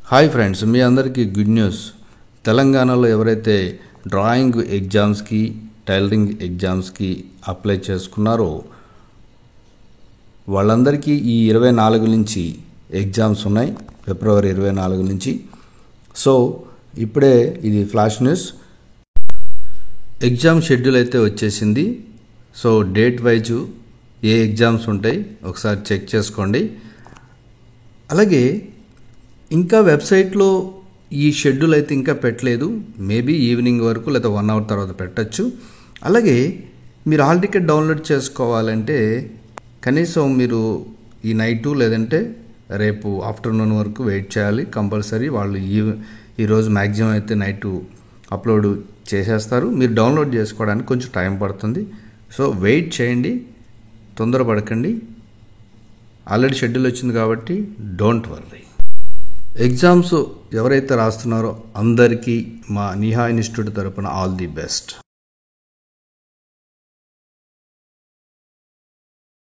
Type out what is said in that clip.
Hi friends, మీ అందరికీ good news. తెలంగాణలో ఎవరైతే డ్రాయింగ్ ఎగ్జామ్స్కి, టైలరింగ్ ఎగ్జామ్స్కి అప్లై చేసుకున్నారో వాళ్ళందరికీ ఈ 24 నుంచి ఎగ్జామ్స్ ఉన్నాయి. ఫిబ్రవరి 24 నుంచి. సో ఇప్పుడే ఇది ఫ్లాష్ న్యూస్. ఎగ్జామ్ షెడ్యూల్ అయితే వచ్చేసింది. సో డేట్ వైజు ఏ ఎగ్జామ్స్ ఉంటాయి ఒకసారి చెక్ చేసుకోండి. అలాగే ఇంకా వెబ్సైట్లో ఈ షెడ్యూల్ అయితే ఇంకా పెట్టలేదు. మేబీ ఈవినింగ్ వరకు లేదా 1 అవర్ తర్వాత పెట్టచ్చు. అలాగే మీరు హాల్ టికెట్ డౌన్లోడ్ చేసుకోవాలంటే కనీసం మీరు ఈ నైటు లేదంటే రేపు ఆఫ్టర్నూన్ వరకు వెయిట్ చేయాలి కంపల్సరీ. వాళ్ళు ఈరోజు మ్యాక్సిమం అయితే నైటు అప్లోడ్ చేసేస్తారు. మీరు డౌన్లోడ్ చేసుకోవడానికి కొంచెం టైం పడుతుంది. సో వెయిట్ చేయండి, తొందరపడకండి. ఆల్రెడీ షెడ్యూల్ వచ్చింది కాబట్టి డోంట్ వర్రీ. ఎగ్జామ్స్ ఎవరైతే రాస్తున్నారో అందరికీ మా నిహా ఇన్స్టిట్యూట్ తరపున ఆల్ ది బెస్ట్.